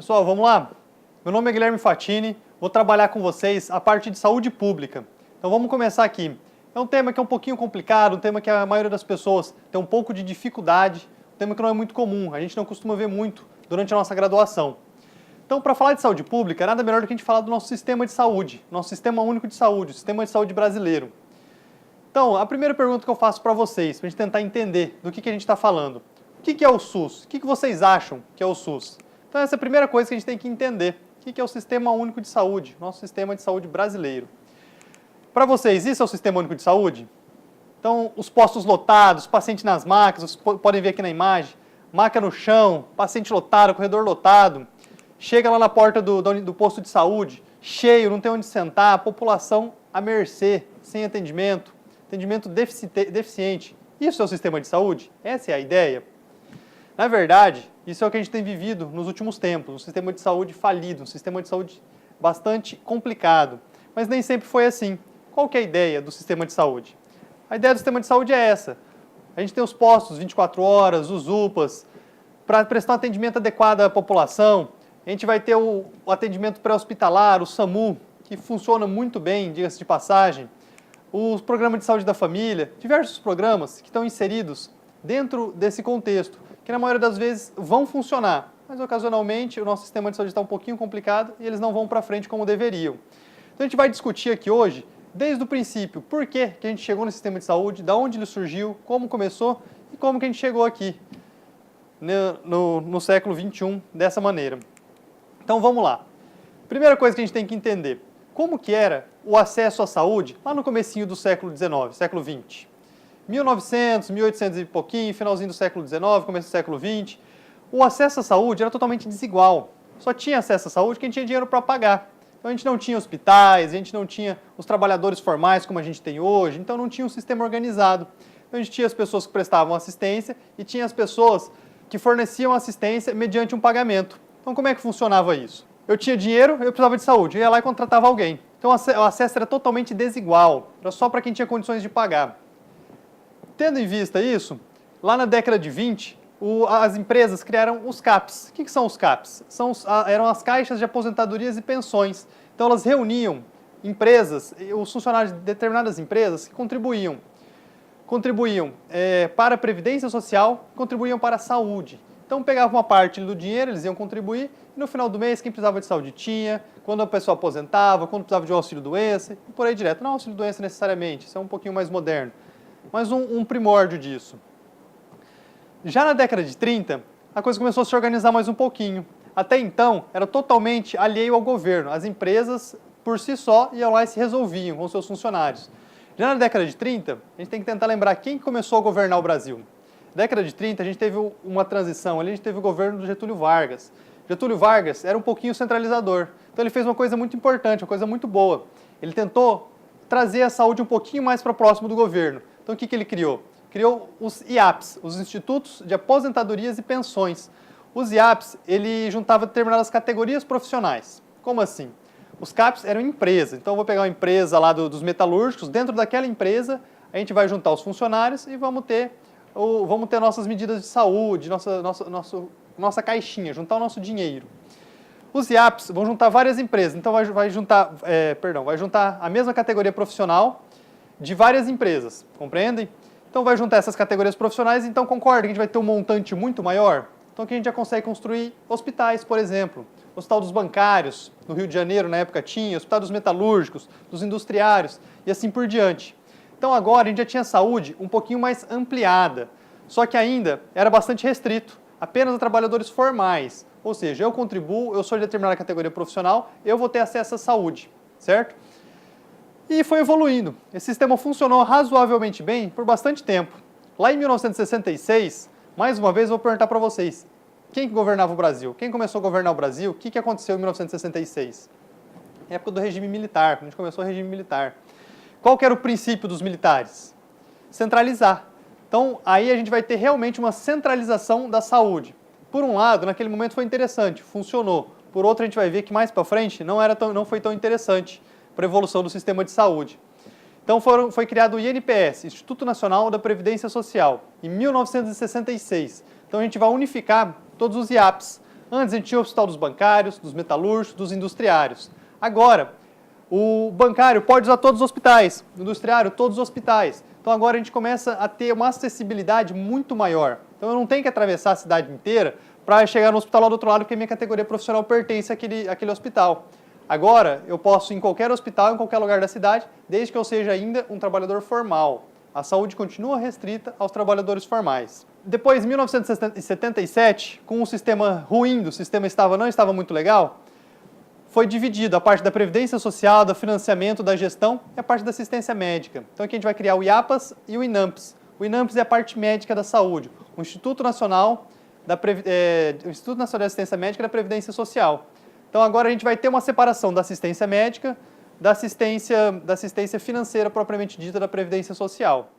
Pessoal, vamos lá? Meu nome é Guilherme Fatini, vou trabalhar com vocês a parte de saúde pública. Então vamos começar aqui. É um tema que é um pouquinho complicado, um tema que a maioria das pessoas tem um pouco de dificuldade, um tema que não é muito comum, a gente não costuma ver muito durante a nossa graduação. Então, para falar de saúde pública, nada melhor do que a gente falar do nosso sistema de saúde, nosso sistema único de saúde, o sistema de saúde brasileiro. Então, a primeira pergunta que eu faço para vocês, para a gente tentar entender do que a gente está falando. O que é o SUS? O que vocês acham que é o SUS? Então, essa é a primeira coisa que a gente tem que entender. O que é o Sistema Único de Saúde, nosso sistema de saúde brasileiro. Para vocês, isso é o Sistema Único de Saúde? Então, os postos lotados, paciente nas macas, vocês podem ver aqui na imagem, maca no chão, paciente lotado, corredor lotado, chega lá na porta do posto de saúde, cheio, não tem onde sentar, a população à mercê, sem atendimento, atendimento deficiente. Isso é o sistema de saúde? Essa é a ideia? Na verdade, isso é o que a gente tem vivido nos últimos tempos, um sistema de saúde falido, um sistema de saúde bastante complicado. Mas nem sempre foi assim. Qual que é a ideia do sistema de saúde? A ideia do sistema de saúde é essa. A gente tem os postos 24 horas, os UPAs, para prestar um atendimento adequado à população. A gente vai ter o atendimento pré-hospitalar, o SAMU, que funciona muito bem, diga-se de passagem. Os programas de saúde da família, diversos programas que estão inseridos dentro desse contexto, que na maioria das vezes vão funcionar, mas ocasionalmente o nosso sistema de saúde está um pouquinho complicado e eles não vão para frente como deveriam. Então a gente vai discutir aqui hoje, desde o princípio, por que a gente chegou no sistema de saúde, de onde ele surgiu, como começou e como que a gente chegou aqui no século XXI dessa maneira. Então vamos lá. Primeira coisa que a gente tem que entender, como que era o acesso à saúde lá no comecinho do século XIX, século XX. 1900, 1800 e pouquinho, finalzinho do século XIX, começo do século XX, o acesso à saúde era totalmente desigual. Só tinha acesso à saúde quem tinha dinheiro para pagar. Então a gente não tinha hospitais, a gente não tinha os trabalhadores formais como a gente tem hoje, então não tinha um sistema organizado. Então a gente tinha as pessoas que prestavam assistência e tinha as pessoas que forneciam assistência mediante um pagamento. Então como é que funcionava isso? Eu tinha dinheiro, eu precisava de saúde, eu ia lá e contratava alguém. Então o acesso era totalmente desigual, era só para quem tinha condições de pagar. Tendo em vista isso, lá na década de 20, as empresas criaram os CAPs. O que são os CAPs? Eram as caixas de aposentadorias e pensões. Então elas reuniam empresas, os funcionários de determinadas empresas que contribuíam para a Previdência Social, contribuíam para a saúde. Então pegavam uma parte do dinheiro, eles iam contribuir, e no final do mês quem precisava de saúde tinha, quando a pessoa aposentava, quando precisava de um auxílio-doença, e por aí direto. Não auxílio-doença necessariamente, isso é um pouquinho mais moderno. Mas um primórdio disso. Já na década de 30, a coisa começou a se organizar mais um pouquinho. Até então, era totalmente alheio ao governo. As empresas, por si só, iam lá e se resolviam com seus funcionários. Já na década de 30, a gente tem que tentar lembrar quem começou a governar o Brasil. Na década de 30, a gente teve uma transição, ali a gente teve o governo do Getúlio Vargas. Getúlio Vargas era um pouquinho centralizador. Então ele fez uma coisa muito importante, uma coisa muito boa. Ele tentou trazer a saúde um pouquinho mais para próximo do governo. Então o que ele criou? Criou os IAPs, os Institutos de Aposentadorias e Pensões. Os IAPs, ele juntava determinadas categorias profissionais. Como assim? Os CAPs eram empresas. Então eu vou pegar uma empresa lá dos metalúrgicos, dentro daquela empresa a gente vai juntar os funcionários e vamos ter nossas medidas de saúde, nossa caixinha, juntar o nosso dinheiro. Os IAPs vão juntar várias empresas, então vai juntar a mesma categoria profissional de várias empresas, compreendem? Então vai juntar essas categorias profissionais, então concorda que a gente vai ter um montante muito maior? Então aqui a gente já consegue construir hospitais, por exemplo. O Hospital dos Bancários, no Rio de Janeiro, na época tinha, o Hospital dos Metalúrgicos, dos Industriários e assim por diante. Então agora a gente já tinha saúde um pouquinho mais ampliada, só que ainda era bastante restrito, apenas a trabalhadores formais. Ou seja, eu contribuo, eu sou de determinada categoria profissional, eu vou ter acesso à saúde, certo? E foi evoluindo. Esse sistema funcionou razoavelmente bem por bastante tempo. Lá em 1966, mais uma vez eu vou perguntar para vocês, quem que governava o Brasil? Quem começou a governar o Brasil? O que aconteceu em 1966? Época do regime militar, quando a gente começou o regime militar. Qual que era o princípio dos militares? Centralizar. Então, aí a gente vai ter realmente uma centralização da saúde. Por um lado, naquele momento foi interessante, funcionou. Por outro, a gente vai ver que mais para frente não foi tão interessante para a evolução do sistema de saúde. Então foi criado o INPS, Instituto Nacional da Previdência Social, em 1966. Então a gente vai unificar todos os IAPs Antes a gente tinha o hospital dos bancários, dos metalúrgicos, dos industriários. Agora, o bancário pode usar todos os hospitais, o industriário todos os hospitais. Então agora a gente começa a ter uma acessibilidade muito maior. Então eu não tenho que atravessar a cidade inteira para chegar no hospital lá do outro lado, porque minha categoria profissional pertence àquele hospital. Agora eu posso ir em qualquer hospital, em qualquer lugar da cidade, desde que eu seja ainda um trabalhador formal. A saúde continua restrita aos trabalhadores formais. Depois, em 1977, com o sistema ruim, o sistema não estava muito legal, foi dividido a parte da Previdência Social, do financiamento, da gestão e a parte da assistência médica. Então aqui a gente vai criar o IAPAS e o INAMPS. O INAMPS é a parte médica da saúde, o Instituto Nacional de Assistência Médica da Previdência Social. Então agora a gente vai ter uma separação da assistência médica, da assistência financeira propriamente dita da Previdência Social.